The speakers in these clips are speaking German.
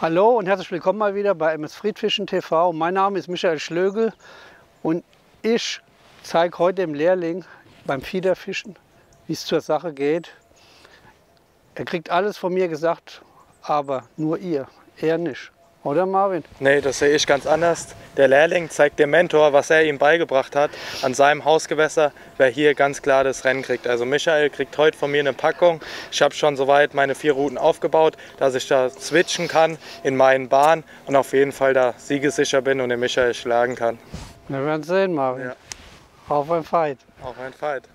Hallo und herzlich willkommen mal wieder bei MS Friedfischen TV. Mein Name ist Michael Schlögel und ich zeige heute dem Lehrling beim Fiederfischen, wie es zur Sache geht. Er kriegt alles von mir gesagt, aber nur ihr, er nicht. Oder Marvin? Nee, das sehe ich ganz anders. Der Lehrling zeigt dem Mentor, was er ihm beigebracht hat an seinem Hausgewässer, wer hier ganz klar das Rennen kriegt. Also Michael kriegt heute von mir eine Packung. Ich habe schon soweit meine 4 Routen aufgebaut, dass ich da switchen kann in meinen Bahnen und auf jeden Fall da siegessicher bin und den Michael schlagen kann. Wir werden sehen, Marvin. Ja. Auf ein Fight. Auf ein Fight.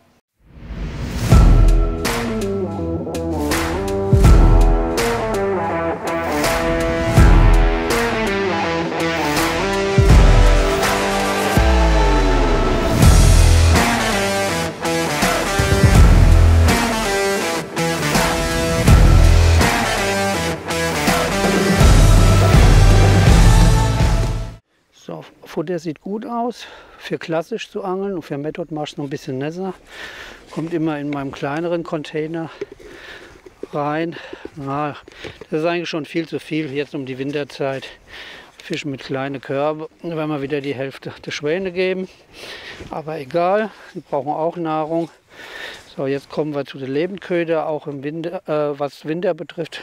So, Futter sieht gut aus, für klassisch zu angeln und für Method mache ich es noch ein bisschen nässer. Kommt immer in meinem kleineren Container rein. Na, das ist eigentlich schon viel zu viel, jetzt um die Winterzeit. Fischen mit kleinen Körben, da werden wir wieder die Hälfte der Schwäne geben. Aber egal, die brauchen auch Nahrung. So, jetzt kommen wir zu den Lebendköder, auch im Winter, was Winter betrifft.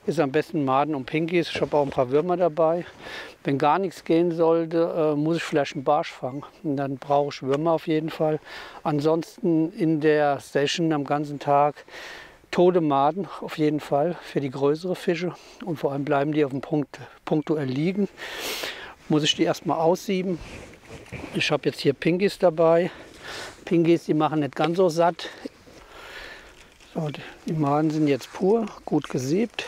Ist am besten Maden und Pinkies. Ich habe auch ein paar Würmer dabei. Wenn gar nichts gehen sollte, muss ich vielleicht einen Barsch fangen. Und dann brauche ich Würmer auf jeden Fall. Ansonsten in der Session am ganzen Tag tote Maden auf jeden Fall für die größeren Fische. Und vor allem bleiben die auf dem Punkt punktuell liegen. Muss ich die erstmal aussieben. Ich habe jetzt hier Pinkies dabei. Pinkies, die machen nicht ganz so satt. So, die Maden sind jetzt pur, gut gesiebt.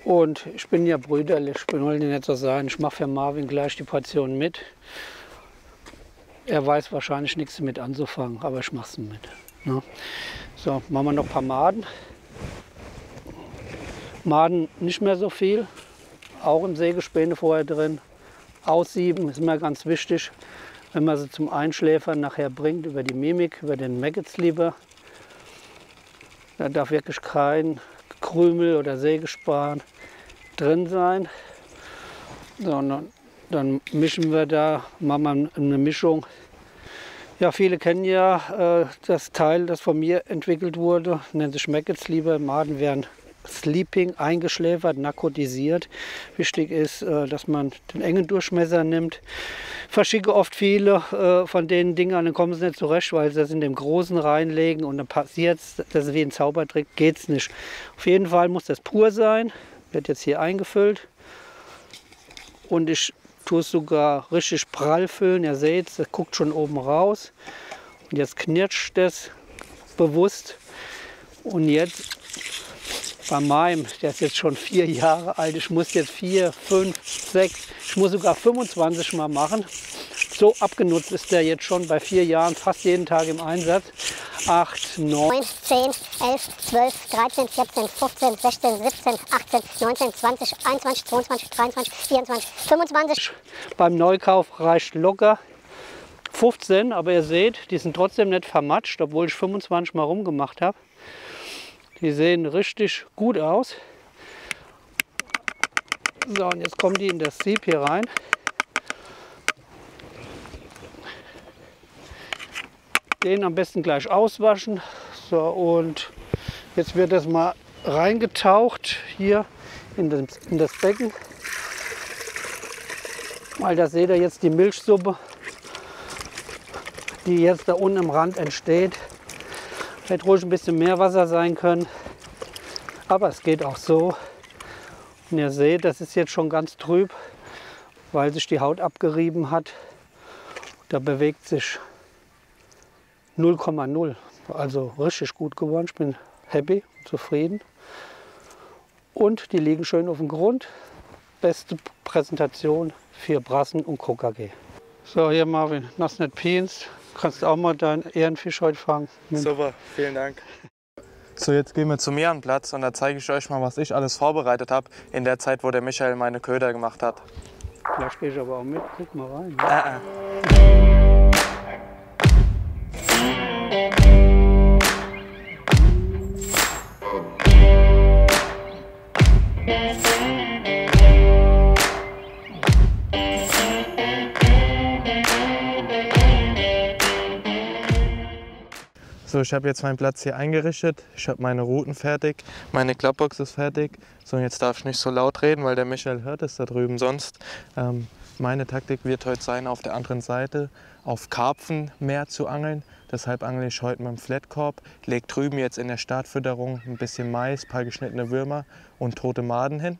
Und ich bin ja brüderlich, ich will nicht so sagen, ich mache für Marvin gleich die Portion mit. Er weiß wahrscheinlich nichts damit anzufangen, aber ich mache es mit. Ne? So, machen wir noch ein paar Maden. Maden nicht mehr so viel, auch im Sägespäne vorher drin. Aussieben ist immer ganz wichtig, wenn man sie zum Einschläfern nachher bringt, über die Mimik, über den Maggots lieber. Da darf wirklich kein Krümel oder Sägespan drin sein. So, dann mischen wir da, machen wir eine Mischung. Ja, viele kennen ja das Teil, das von mir entwickelt wurde, nennt sich Maggots lieber. Maden werden Sleeping, eingeschläfert, narkotisiert. Wichtig ist, dass man den engen Durchmesser nimmt. Verschicke oft viele von den Dingern, dann kommen sie nicht zurecht, weil sie das in dem Großen reinlegen und dann passiert es, das ist wie ein Zaubertrick, geht es nicht. Auf jeden Fall muss das pur sein, wird jetzt hier eingefüllt und ich tue es sogar richtig prall füllen. Ihr seht, das guckt schon oben raus und jetzt knirscht das bewusst und jetzt bei meinem, der ist jetzt schon 4 Jahre alt, ich muss jetzt 4, 5, 6, ich muss sogar 25 Mal machen. So abgenutzt ist der jetzt schon bei 4 Jahren, fast jeden Tag im Einsatz. 8, 9, 10, 11, 12, 13, 14, 15, 16, 17, 18, 19, 20, 21, 22, 23, 24, 25. Beim Neukauf reicht locker 15, aber ihr seht, die sind trotzdem nicht vermatscht, obwohl ich 25 Mal rumgemacht habe. Die sehen richtig gut aus. So, und jetzt kommen die in das Sieb hier rein. Den am besten gleich auswaschen. So, und jetzt wird das mal reingetaucht hier in das Becken. Weil da seht ihr jetzt die Milchsuppe, die jetzt da unten am Rand entsteht. Hätte ruhig ein bisschen mehr Wasser sein können, aber es geht auch so. Und ihr seht, das ist jetzt schon ganz trüb, weil sich die Haut abgerieben hat. Da bewegt sich 0,0. Also richtig gut geworden. Ich bin happy, zufrieden. Und die liegen schön auf dem Grund. Beste Präsentation für Brassen und KKG. So, hier Marvin, Nassnet Pins. Kannst auch mal deinen Ehrenfisch heute fangen. Super, vielen Dank. So, jetzt gehen wir zu mir an den Platz und da zeige ich euch mal, was ich alles vorbereitet habe in der Zeit, wo der Michael meine Köder gemacht hat. Vielleicht gehe ich aber auch mit. Guck mal rein. So, ich habe jetzt meinen Platz hier eingerichtet, ich habe meine Routen fertig, meine Klappbox ist fertig. So, und jetzt darf ich nicht so laut reden, weil der Michael hört es da drüben sonst. Meine Taktik wird heute sein, auf der anderen Seite auf Karpfen mehr zu angeln. Deshalb angle ich heute mit dem Flatkorb, lege drüben jetzt in der Startfütterung ein bisschen Mais, ein paar geschnittene Würmer und tote Maden hin.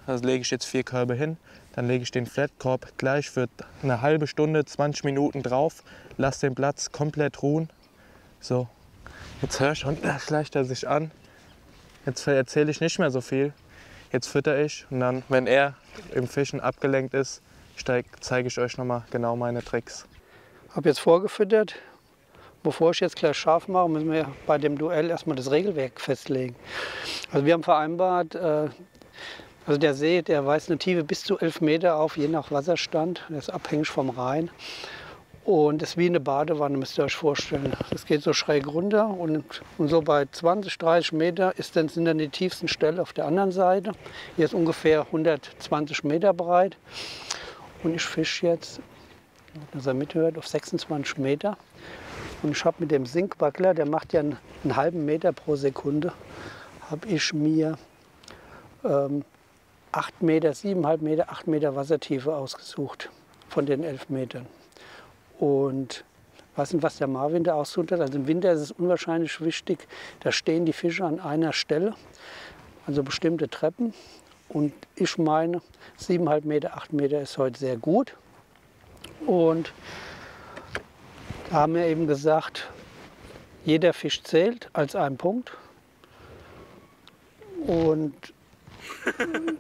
Also lege ich jetzt 4 Körbe hin, dann lege ich den Flatkorb gleich für eine halbe Stunde, 20 Minuten drauf, lasse den Platz komplett ruhen. So, jetzt hör schon, da schleicht er sich an. Jetzt erzähle ich nicht mehr so viel. Jetzt fütter ich und dann, wenn er im Fischen abgelenkt ist, zeige ich euch nochmal genau meine Tricks. Ich habe jetzt vorgefüttert. Bevor ich jetzt gleich scharf mache, müssen wir bei dem Duell erstmal das Regelwerk festlegen. Also wir haben vereinbart, also der See, der weist eine Tiefe bis zu 11 Meter auf, je nach Wasserstand. Der ist abhängig vom Rhein. Und es ist wie eine Badewanne, müsst ihr euch vorstellen. Das geht so schräg runter und so bei 20, 30 Meter sind dann die tiefsten Stellen auf der anderen Seite. Hier ist ungefähr 120 Meter breit. Und ich fische jetzt, dass er mithört, auf 26 Meter. Und ich habe mit dem Sinkwackler, der macht ja einen halben Meter pro Sekunde, habe ich mir 8 Meter, 7,5 Meter, 8 Meter Wassertiefe ausgesucht von den 11 Metern. Und was der Marvin da ausgesucht hat, also im Winter ist es unwahrscheinlich wichtig, da stehen die Fische an einer Stelle, also bestimmte Treppen. Und ich meine, 7,5 Meter, 8 Meter ist heute sehr gut. Und da haben wir eben gesagt, jeder Fisch zählt als ein Punkt. Und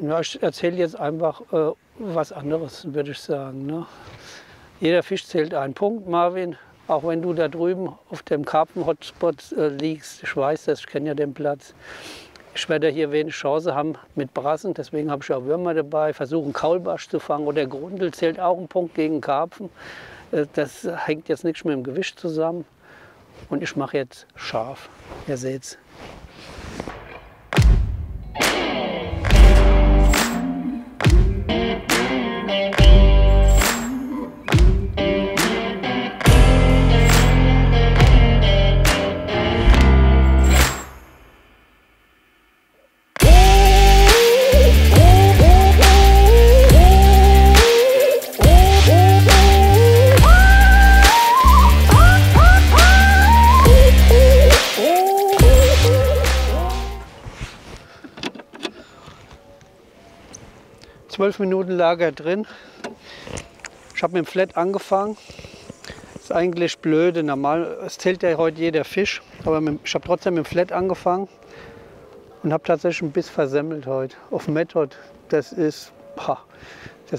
ja, ich erzähle jetzt einfach was anderes, würde ich sagen. Ne? Jeder Fisch zählt einen Punkt, Marvin. Auch wenn du da drüben auf dem Karpfen-Hotspot liegst. Ich weiß das, ich kenne ja den Platz. Ich werde hier wenig Chance haben mit Brassen, deswegen habe ich auch Würmer dabei. Versuche einen Kaulbarsch zu fangen oder Grundel zählt auch ein Punkt gegen Karpfen. Das hängt jetzt nichts mit dem Gewicht zusammen. Und ich mache jetzt scharf. Ihr seht's. Minuten lag er drin. Ich habe mit dem Flat angefangen. Ist eigentlich blöde. Normal, es zählt ja heute jeder Fisch. Aber ich habe trotzdem mit dem Flat angefangen und habe tatsächlich ein Biss versemmelt heute. Auf Method. Das ist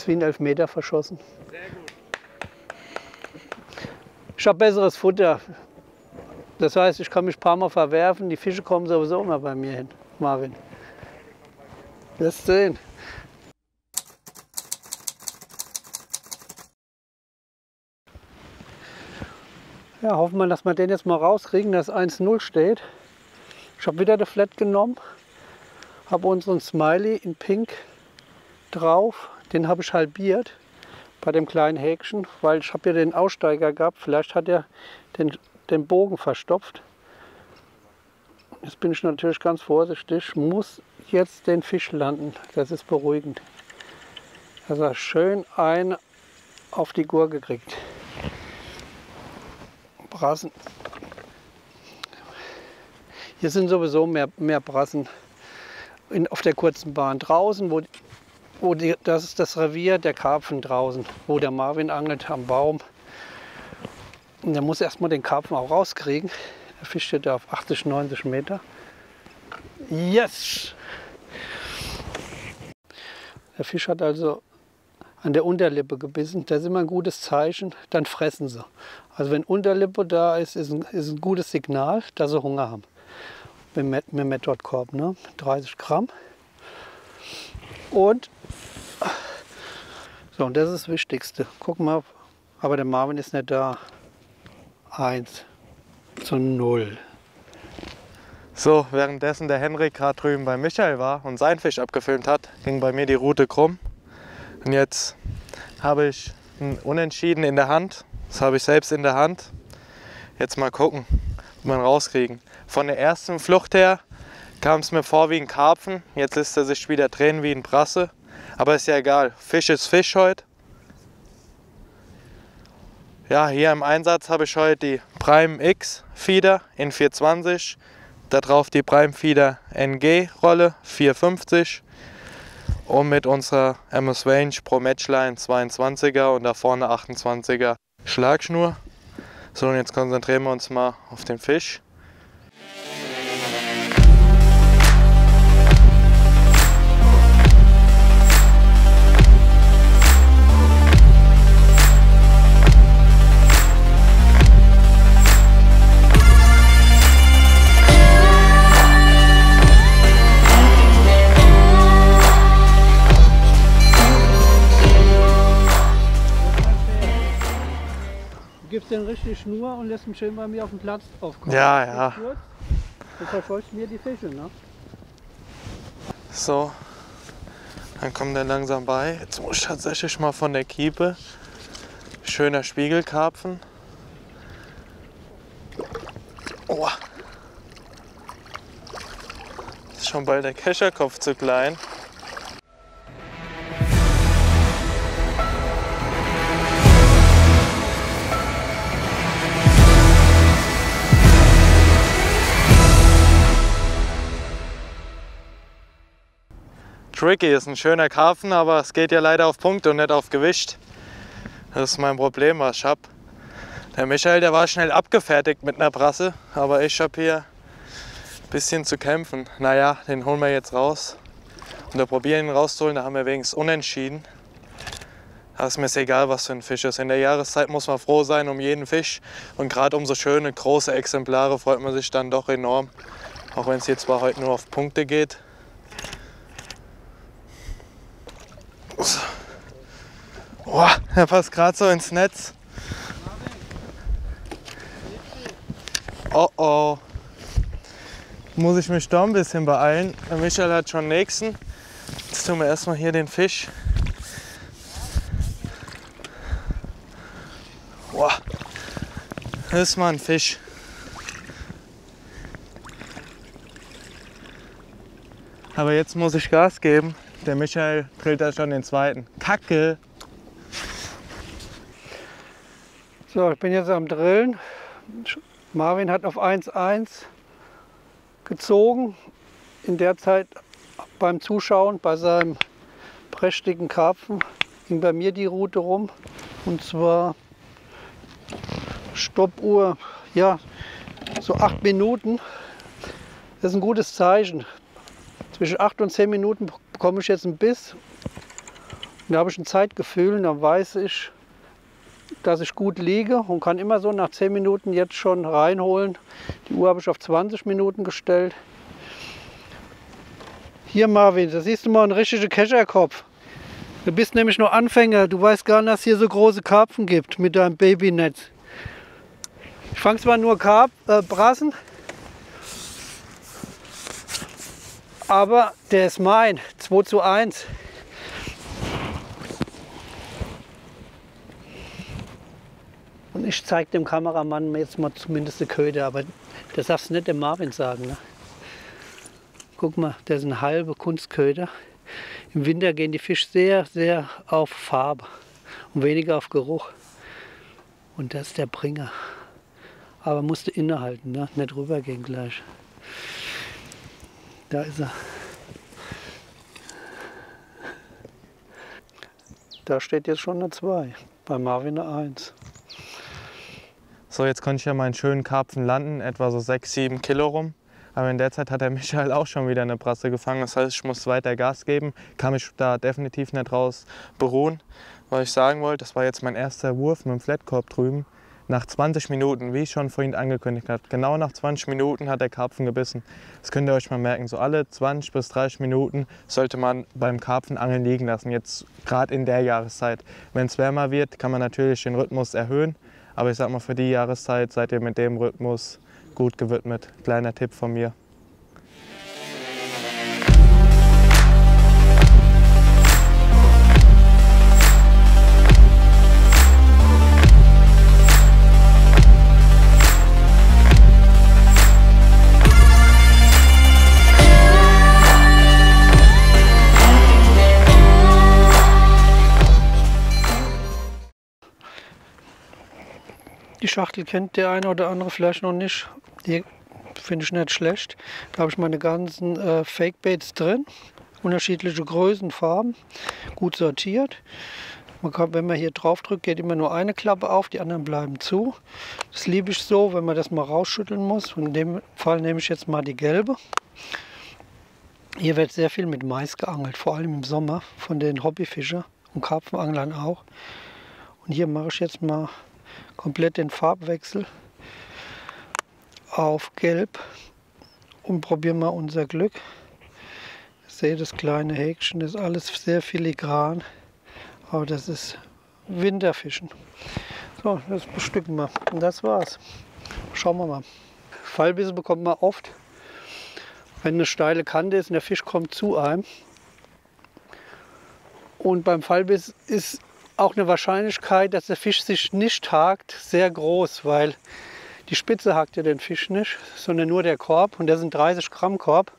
wie ein Elfmeter verschossen. Sehr gut. Ich habe besseres Futter. Das heißt, ich kann mich ein paar Mal verwerfen. Die Fische kommen sowieso immer bei mir hin. Marvin. Wirst sehen. Ja, hoffen wir, dass wir den jetzt mal rauskriegen, dass 1-0 steht. Ich habe wieder den Flat genommen, habe unseren Smiley in Pink drauf. Den habe ich halbiert bei dem kleinen Häkchen, weil ich habe ja den Aussteiger gehabt. Vielleicht hat er den Bogen verstopft. Jetzt bin ich natürlich ganz vorsichtig, muss jetzt den Fisch landen. Das ist beruhigend. Dass er schön einen auf die Gurke kriegt. Brassen. Hier sind sowieso mehr Brassen auf der kurzen Bahn. Draußen, das ist das Revier der Karpfen draußen, wo der Marvin angelt am Baum. Und der muss erstmal den Karpfen auch rauskriegen. Der Fisch steht da auf 80, 90 Meter. Yes! Der Fisch hat also an der Unterlippe gebissen. Das ist immer ein gutes Zeichen. Dann fressen sie. Also wenn Unterlippe da ist, ist ein gutes Signal, dass sie Hunger haben. Mit dem Method-Korb, ne? 30 Gramm. Und so, und das ist das Wichtigste. Guck mal, aber der Marvin ist nicht da. 1:0. So, währenddessen der Henrik gerade drüben bei Michael war und seinen Fisch abgefilmt hat, ging bei mir die Route krumm. Und jetzt habe ich ein Unentschieden in der Hand. Das habe ich selbst in der Hand. Jetzt mal gucken, ob wir ihn rauskriegen. Von der ersten Flucht her kam es mir vor wie ein Karpfen. Jetzt lässt er sich wieder drehen wie ein Brasse. Aber ist ja egal. Fisch ist Fisch heute. Ja, hier im Einsatz habe ich heute die Prime X Feeder in 420. Da drauf die Prime Feeder NG Rolle 450 und mit unserer MS Range Pro Matchline 22er und da vorne 28er Schlagschnur. So, und jetzt konzentrieren wir uns mal auf den Fisch. Du gibst den richtig Schnur und lässt ihn schön bei mir auf dem Platz aufkommen. Ja, ja. Du verfolgst mir die Fische, ne? So, dann kommt er langsam bei. Jetzt muss ich tatsächlich mal von der Kiepe. Schöner Spiegelkarpfen. Oh. Ist schon bald der Kescherkopf zu klein. Tricky ist ein schöner Karpfen, aber es geht ja leider auf Punkte und nicht auf Gewicht. Das ist mein Problem, was ich habe. Der Michael, der war schnell abgefertigt mit einer Brasse, aber ich habe hier ein bisschen zu kämpfen. Naja, den holen wir jetzt raus. Und da probieren ihn rauszuholen, da haben wir wenigstens unentschieden. Aber es ist mir egal, was für ein Fisch ist. In der Jahreszeit muss man froh sein um jeden Fisch. Und gerade um so schöne, große Exemplare freut man sich dann doch enorm. Auch wenn es hier zwar heute nur auf Punkte geht. Oh, er passt gerade so ins Netz. Oh oh. Muss ich mich doch ein bisschen beeilen. Der Michael hat schon den nächsten. Jetzt tun wir erstmal hier den Fisch. Oh, das ist mal ein Fisch. Aber jetzt muss ich Gas geben. Der Michael drillt da schon den zweiten. Kacke! So, ich bin jetzt am Drillen. Marvin hat auf 1,1 gezogen. In der Zeit beim Zuschauen bei seinem prächtigen Karpfen ging bei mir die Route rum. Und zwar Stoppuhr, ja, so 8 Minuten. Das ist ein gutes Zeichen. Zwischen 8 und 10 Minuten bekomme ich jetzt einen Biss. Da habe ich ein Zeitgefühl und dann weiß ich, dass ich gut liege und kann immer so nach 10 Minuten jetzt schon reinholen. Die Uhr habe ich auf 20 Minuten gestellt. Hier Marvin, da siehst du mal einen richtigen Kescherkopf. Du bist nämlich nur Anfänger, du weißt gar nicht, dass es hier so große Karpfen gibt mit deinem Babynetz. Ich fange zwar nur Brassen, aber der ist mein, 2:1. Und ich zeige dem Kameramann jetzt mal zumindest die Köder, aber das darfst du nicht dem Marvin sagen. Ne? Guck mal, der ist ein halber Kunstköder. Im Winter gehen die Fische sehr, sehr auf Farbe und weniger auf Geruch. Und das ist der Bringer. Aber musst du innehalten, ne? Nicht rübergehen gleich. Da ist er. Da steht jetzt schon eine 2, bei Marvin eine 1. So, jetzt konnte ich ja meinen schönen Karpfen landen, etwa so 6, 7 Kilo rum. Aber in der Zeit hat der Michael auch schon wieder eine Brasse gefangen. Das heißt, ich muss weiter Gas geben. Kann mich da definitiv nicht raus beruhen. Was ich sagen wollte, das war jetzt mein erster Wurf mit dem Flatkorb drüben. Nach 20 Minuten, wie ich schon vorhin angekündigt habe, genau nach 20 Minuten hat der Karpfen gebissen. Das könnt ihr euch mal merken. So alle 20 bis 30 Minuten sollte man beim Karpfenangeln liegen lassen. Jetzt gerade in der Jahreszeit. Wenn es wärmer wird, kann man natürlich den Rhythmus erhöhen. Aber ich sag mal, für die Jahreszeit seid ihr mit dem Rhythmus gut gewidmet. Kleiner Tipp von mir. Schachtel kennt der eine oder andere vielleicht noch nicht. Die finde ich nicht schlecht. Da habe ich meine ganzen Fake-Baits drin. Unterschiedliche Größen, Farben. Gut sortiert. Man kann, wenn man hier drauf drückt, geht immer nur eine Klappe auf, die anderen bleiben zu. Das liebe ich so, wenn man das mal rausschütteln muss. Und in dem Fall nehme ich jetzt mal die gelbe. Hier wird sehr viel mit Mais geangelt, vor allem im Sommer von den Hobbyfischern und Karpfenanglern auch. Und hier mache ich jetzt mal komplett den Farbwechsel auf Gelb und probieren mal unser Glück. Ich sehe das kleine Häkchen, das ist alles sehr filigran, aber das ist Winterfischen. So, das bestücken wir und das war's. Schauen wir mal. Fallbisse bekommt man oft, wenn eine steile Kante ist und der Fisch kommt zu einem. Und beim Fallbiss ist auch eine Wahrscheinlichkeit, dass der Fisch sich nicht hakt, sehr groß, weil die Spitze hakt ja den Fisch nicht, sondern nur der Korb. Und das ist ein 30 Gramm Korb.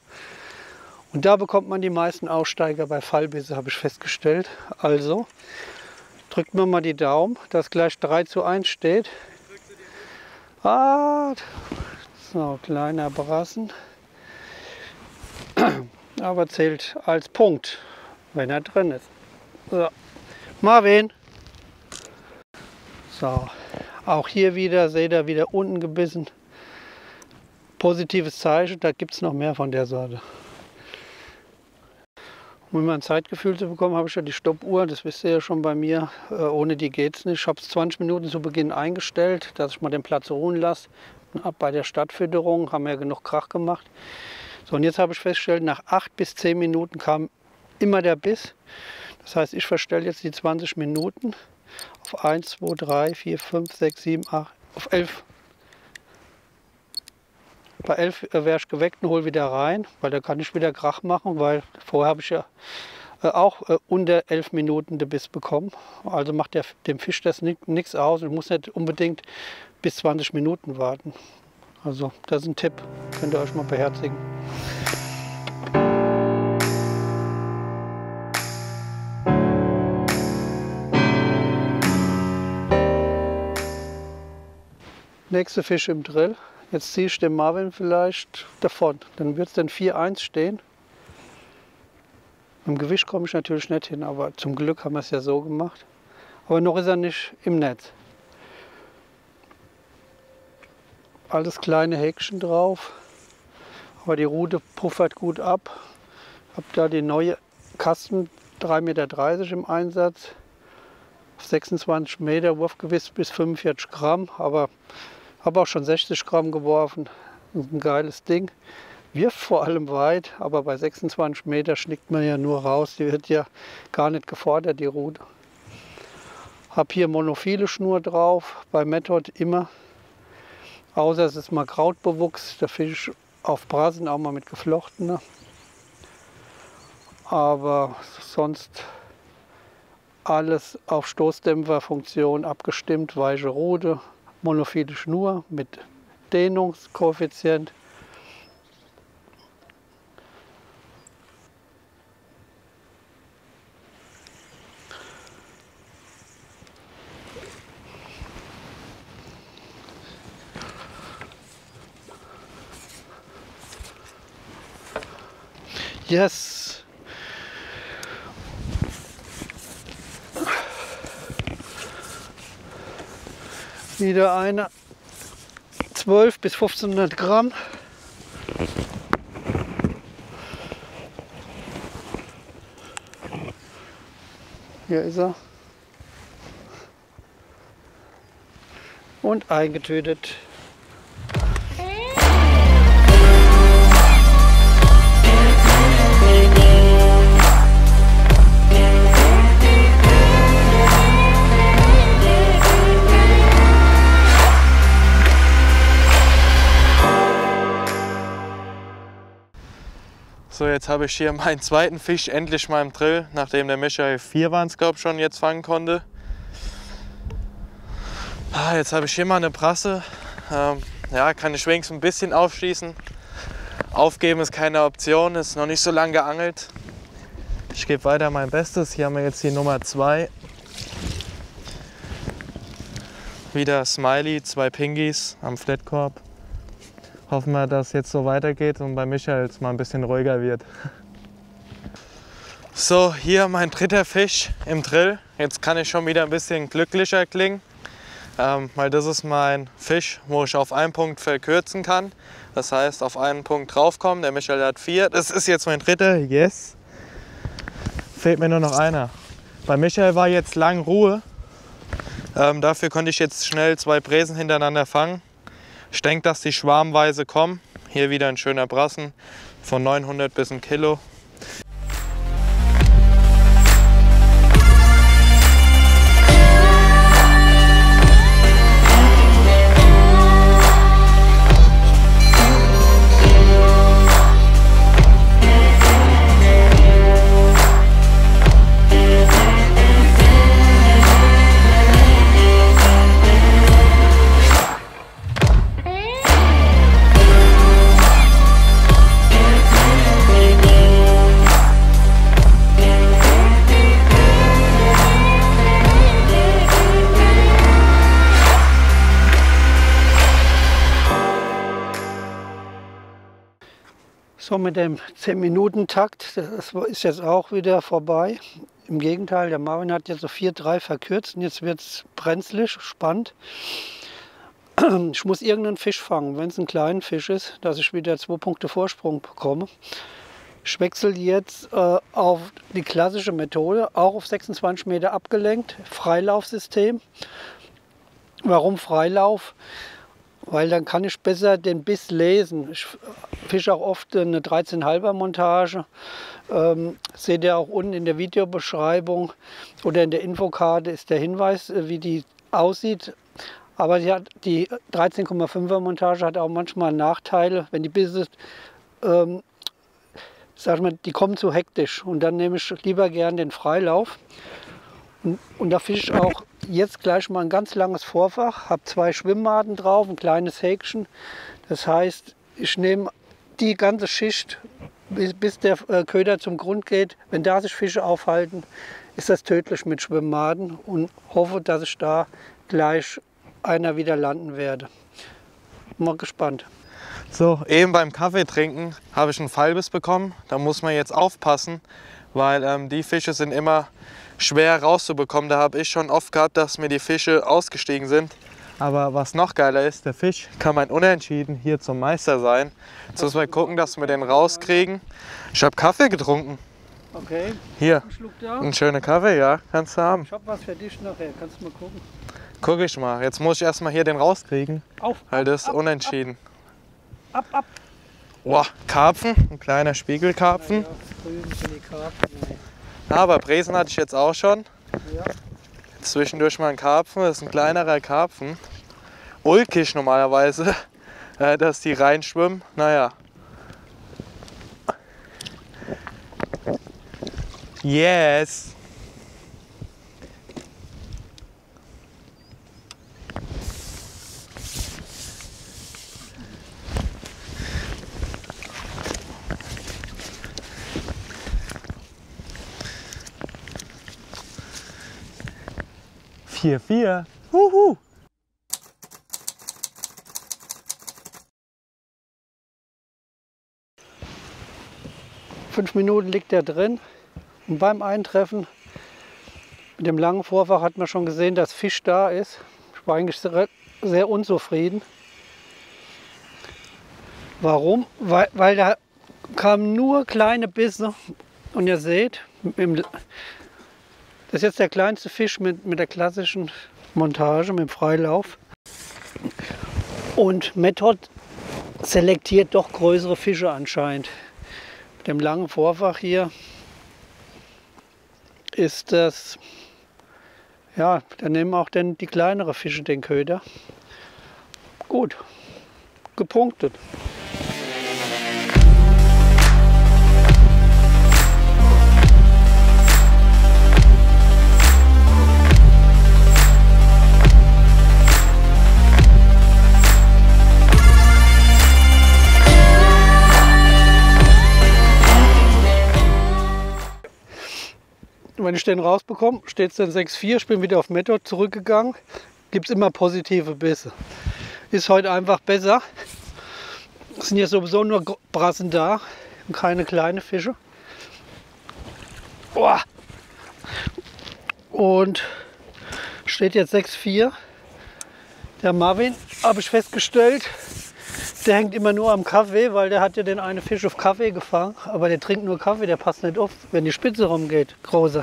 Und da bekommt man die meisten Aussteiger bei Fallbisse, habe ich festgestellt. Also drückt man mal die Daumen, dass gleich 3:1 steht. Ah, so, kleiner Brassen. Aber zählt als Punkt, wenn er drin ist. So. Marvin. So, auch hier wieder, seht ihr, wieder unten gebissen. Positives Zeichen, da gibt es noch mehr von der Sorte. Um immer ein Zeitgefühl zu bekommen, habe ich ja die Stoppuhr, das wisst ihr ja schon bei mir, ohne die geht es nicht. Ich habe es 20 Minuten zu Beginn eingestellt, dass ich mal den Platz ruhen lasse. Ab bei der Stadtfütterung haben wir ja genug Krach gemacht. So, und jetzt habe ich festgestellt, nach 8 bis 10 Minuten kam immer der Biss. Das heißt, ich verstelle jetzt die 20 Minuten auf 1, 2, 3, 4, 5, 6, 7, 8, auf 11. Bei 11 wäre ich geweckt und hole wieder rein, weil da kann ich wieder Krach machen, weil vorher habe ich ja auch unter 11 Minuten den Biss bekommen. Also macht dem Fisch das nichts aus und muss nicht unbedingt bis 20 Minuten warten. Also das ist ein Tipp, könnt ihr euch mal beherzigen. Nächste Fisch im Drill. Jetzt ziehe ich den Marvin vielleicht davon. Dann wird es dann 4:1 stehen. Im Gewicht komme ich natürlich nicht hin, aber zum Glück haben wir es ja so gemacht. Aber noch ist er nicht im Netz. Alles kleine Häkchen drauf. Aber die Rute puffert gut ab. Ich habe da die neue Kasten 3,30 Meter im Einsatz. 26 Meter, Wurfgewicht bis 45 Gramm. Aber habe auch schon 60 Gramm geworfen. Das ist ein geiles Ding. Wirft vor allem weit, aber bei 26 Meter schnickt man ja nur raus. Die wird ja gar nicht gefordert, die Rute. Habe hier monophile Schnur drauf, bei Method immer. Außer es ist mal Krautbewuchs, der Fisch auf Brassen auch mal mit geflochtener. Aber sonst alles auf Stoßdämpferfunktion abgestimmt, weiche Rute. Monophile Schnur mit Dehnungskoeffizient. Yes! Wieder eine 12 bis 1500 Gramm. Hier ist er. Und eingetötet. So, jetzt habe ich hier meinen zweiten Fisch endlich mal im Drill, nachdem der Michael 4 waren es, glaube ich, schon jetzt fangen konnte. Jetzt habe ich hier mal eine Brasse. Ja, kann ich wenigstens ein bisschen aufschließen. Aufgeben ist keine Option, ist noch nicht so lange geangelt. Ich gebe weiter mein Bestes. Hier haben wir jetzt die Nummer 2. wieder Smiley, 2 Pingies am Flatkorb. Hoffen wir, dass es jetzt so weitergeht und bei Michael es mal ein bisschen ruhiger wird. So, hier mein 3. Fisch im Drill. Jetzt kann ich schon wieder ein bisschen glücklicher klingen, weil das ist mein Fisch, wo ich auf einen Punkt verkürzen kann. Das heißt, auf einen Punkt draufkommen. Der Michael hat 4. Das ist jetzt mein 3. Yes. Fehlt mir nur noch einer. Bei Michael war jetzt lang Ruhe. Dafür konnte ich jetzt schnell 2 Bräsen hintereinander fangen. Ich denke, dass die schwarmweise kommen. Hier wieder ein schöner Brassen von 900 bis 1 Kilo. So, mit dem 10-Minuten-Takt, das ist jetzt auch wieder vorbei. Im Gegenteil, der Marvin hat jetzt so 4-3 verkürzt und jetzt wird es brenzlig, spannend. Ich muss irgendeinen Fisch fangen, wenn es ein kleiner Fisch ist, dass ich wieder 2 Punkte Vorsprung bekomme. Ich wechsle jetzt auf die klassische Methode, auch auf 26 Meter abgelenkt, Freilaufsystem. Warum Freilauf? Weil dann kann ich besser den Biss lesen. Ich fische auch oft eine 13,5er Montage. Seht ihr auch unten in der Videobeschreibung oder in der Infokarte ist der Hinweis, wie die aussieht. Aber die 13,5er Montage hat auch manchmal Nachteile, wenn die Bisse, sag ich mal, die kommen zu hektisch. Und dann nehme ich lieber gern den Freilauf. Und da fische ich auch jetzt gleich mal ein ganz langes Vorfach, habe 2 Schwimmmaden drauf, ein kleines Häkchen. Das heißt, ich nehme die ganze Schicht, bis der Köder zum Grund geht. Wenn da sich Fische aufhalten, ist das tödlich mit Schwimmmaden und hoffe, dass ich da gleich einer wieder landen werde. Mal gespannt. So, eben beim Kaffee trinken habe ich einen Fallbiss bekommen. Da muss man jetzt aufpassen, weil die Fische sind immer schwer rauszubekommen. Da habe ich schon oft gehabt, dass mir die Fische ausgestiegen sind. Aber was noch geiler ist, der Fisch kann mein Unentschieden hier zum Meister sein. Jetzt müssen wir gucken, dass wir den rauskriegen. Ich habe Kaffee getrunken. Okay. Hier, Ein Schluck da. ein schöner Kaffee, ja, kannst du haben. Ich habe was für dich nachher, kannst du mal gucken. Guck ich mal. Jetzt muss ich erstmal hier den rauskriegen. Auf, weil das ist unentschieden. Ab, ab. Boah, Karpfen, ein kleiner Spiegelkarpfen. Ja, grün sind die Karpfen, nee. Ja, aber Bräsen hatte ich jetzt auch schon. Ja. Zwischendurch mal ein Karpfen, das ist ein kleinerer Karpfen. Ulkig normalerweise, dass die reinschwimmen. Naja. Yes! Vier. Huhu. Fünf Minuten liegt er drin und beim Eintreffen mit dem langen Vorfach hat man schon gesehen, dass Fisch da ist. Ich war eigentlich sehr unzufrieden. Warum? Weil da kamen nur kleine Bisse und ihr seht, das ist jetzt der kleinste Fisch mit der klassischen Montage, mit dem Freilauf. Und Method selektiert doch größere Fische anscheinend. Mit dem langen Vorfach hier ist das, ja, da nehmen auch dann die kleineren Fische den Köder. Gut, gepunktet. Wenn ich den rausbekomme, steht es dann 6,4. Ich bin wieder auf Method zurückgegangen. gibt es immer positive Bisse. Ist heute einfach besser. Es sind ja sowieso nur Brassen da und keine kleinen Fische. Boah. Und steht jetzt 6,4. Der Marvin, habe ich festgestellt, der hängt immer nur am Kaffee, weil der hat ja den einen Fisch auf Kaffee gefangen. Aber der trinkt nur Kaffee, der passt nicht auf, wenn die Spitze rumgeht. Großer.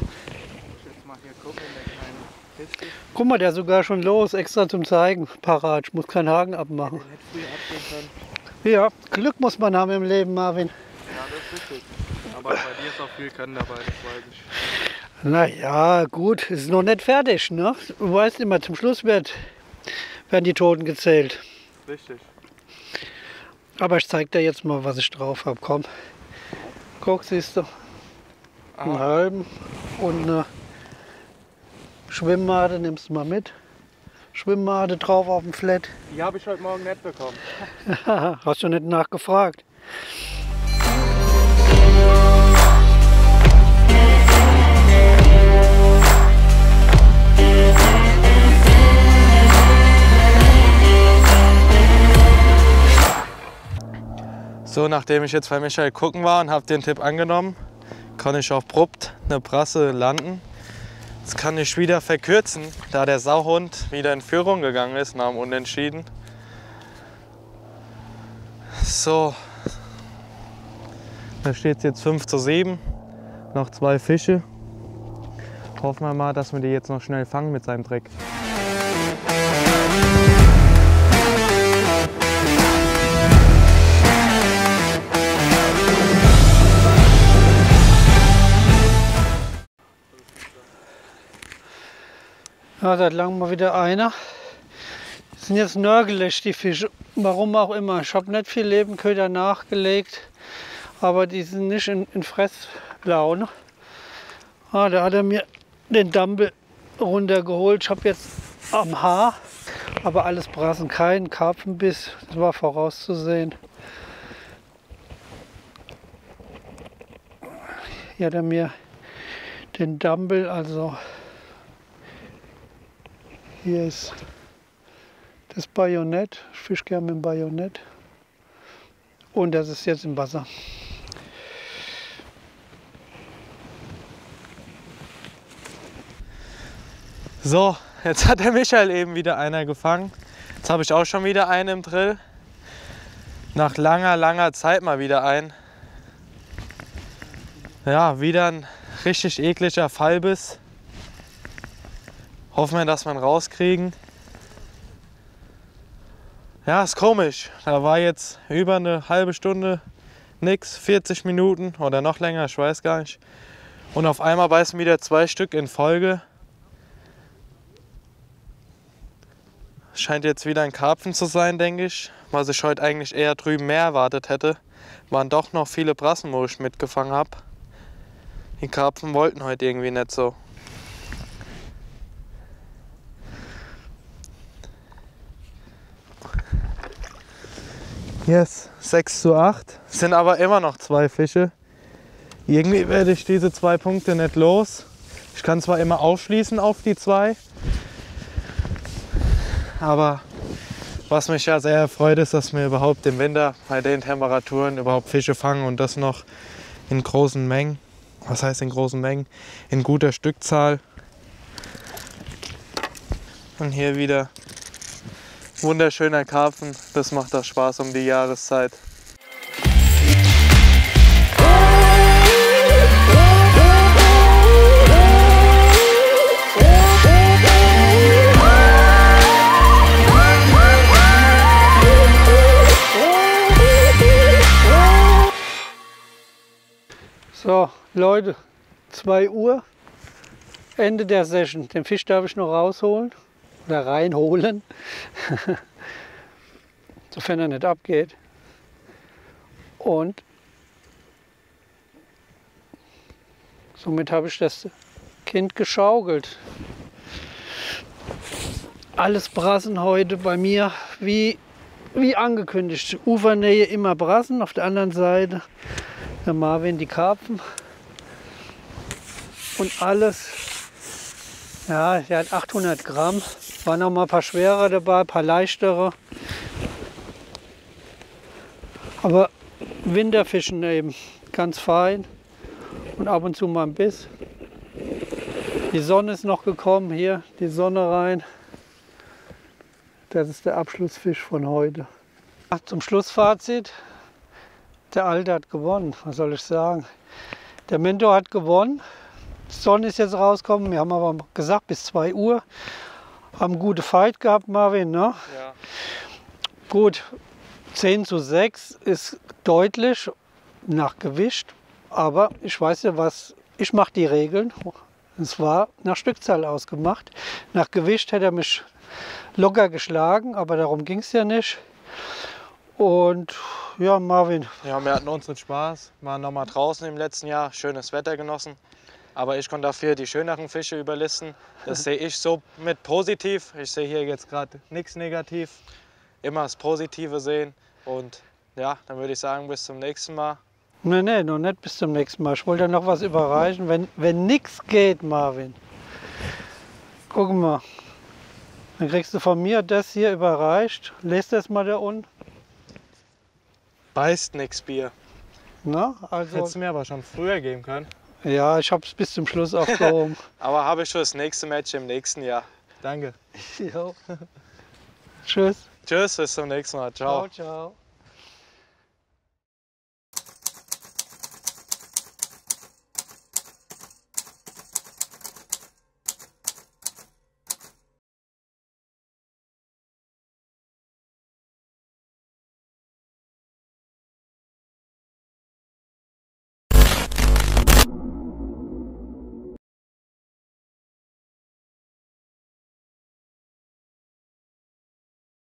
Guck mal, der ist sogar schon los, extra zum Zeigen, parat. Ich muss keinen Haken abmachen. Ja, Glück muss man haben im Leben, Marvin. Ja, das ist richtig. Aber bei dir ist auch viel Können dabei, das weiß ich. Naja, gut, ist noch nicht fertig, ne? Du weißt immer, zum Schluss werden die Toten gezählt. Richtig. Aber ich zeig dir jetzt mal, was ich drauf habe. Komm, guck, siehst du, einen halben und eine Schwimmmade nimmst du mal mit. Schwimmmade drauf auf dem Flat. Die habe ich heute Morgen nicht bekommen. Hast du nicht nachgefragt? So, nachdem ich jetzt bei Michael gucken war und habe den Tipp angenommen, kann ich auch prompt eine Brasse landen. Jetzt kann ich wieder verkürzen, da der Sauhund wieder in Führung gegangen ist nach dem Unentschieden. So, da steht es jetzt 5:7, noch 2 Fische. Hoffen wir mal, dass wir die jetzt noch schnell fangen mit seinem Trick. Ja, seit langem mal wieder einer. Das sind jetzt nörgelig, die Fische. Warum auch immer. Ich habe nicht viel Lebenköder nachgelegt, aber die sind nicht in Fresslaune. Ah, da hat er mir den Dumble runtergeholt. Ich habe jetzt am Haar, aber alles Brassen, kein Karpfenbiss. Das war vorauszusehen. Hier hat er mir den Dumble, also hier ist das Bajonett. Ich fische gerne mit dem Bajonett. Und das ist jetzt im Wasser. So, jetzt hat der Michael eben wieder einer gefangen. Jetzt habe ich auch schon wieder einen im Drill. Nach langer Zeit mal wieder einen. Ja, wieder ein richtig ekliger Fallbiss. Hoffen wir, dass wir ihn rauskriegen. Ja, ist komisch. Da war jetzt über eine halbe Stunde nix, 40 Minuten oder noch länger, ich weiß gar nicht. Und auf einmal beißen wieder 2 Stück in Folge. Scheint jetzt wieder ein Karpfen zu sein, denke ich. Was ich heute eigentlich eher drüben mehr erwartet hätte. Waren doch noch viele Brassen, wo ich mitgefangen habe. Die Karpfen wollten heute irgendwie nicht so. Yes, 6:8. Sind aber immer noch 2 Fische. Irgendwie werde ich diese 2 Punkte nicht los. Ich kann zwar immer aufschließen auf die 2. Aber was mich ja sehr erfreut ist, dass wir überhaupt im Winter bei den Temperaturen überhaupt Fische fangen und das noch in großen Mengen. Was heißt in großen Mengen? In guter Stückzahl. Und hier wieder wunderschöner Karpfen. Das macht auch Spaß um die Jahreszeit. So, Leute, 2 Uhr, Ende der Session. Den Fisch darf ich noch rausholen oder reinholen, sofern er nicht abgeht. Und somit habe ich das Kind geschaukelt. Alles Brassen heute bei mir, wie angekündigt. Ufernähe immer Brassen, auf der anderen Seite der Marvin die Karpfen und alles Ja, der hat 800 Gramm. Waren noch mal ein paar schwere dabei, ein paar leichtere. Aber Winterfischen eben, ganz fein. Und ab und zu mal ein Biss. Die Sonne ist noch gekommen, hier die Sonne rein. Das ist der Abschlussfisch von heute. Zum Schlussfazit, der Alte hat gewonnen, was soll ich sagen. Der Mentor hat gewonnen, die Sonne ist jetzt rausgekommen, wir haben aber gesagt bis 2 Uhr. Haben eine gute Fight gehabt, Marvin, ne? Ja. Gut, 10:6 ist deutlich nach Gewicht, aber ich weiß ja was, ich mache die Regeln. Es war nach Stückzahl ausgemacht. Nach Gewicht hätte er mich locker geschlagen, aber darum ging es ja nicht. Und ja, Marvin. Ja, wir hatten unseren Spaß, waren noch mal draußen im letzten Jahr, schönes Wetter genossen. Aber ich konnte dafür die schöneren Fische überlisten. Das sehe ich so mit positiv. Ich sehe hier jetzt gerade nichts negativ. Immer das Positive sehen. Und ja, dann würde ich sagen, bis zum nächsten Mal. Nee, noch nicht bis zum nächsten Mal. Ich wollte ja noch was überreichen. Wenn nichts geht, Marvin, guck mal. Dann kriegst du von mir das hier überreicht. Lest das mal da unten. Beißt nix Bier. Na, also, Hättest du mir aber schon früher geben können. ja, ich habe es bis zum Schluss aufgehoben. Aber habe ich schon das nächste Match im nächsten Jahr. Danke. Jo. Tschüss. Tschüss, bis zum nächsten Mal. Ciao. Ciao, ciao.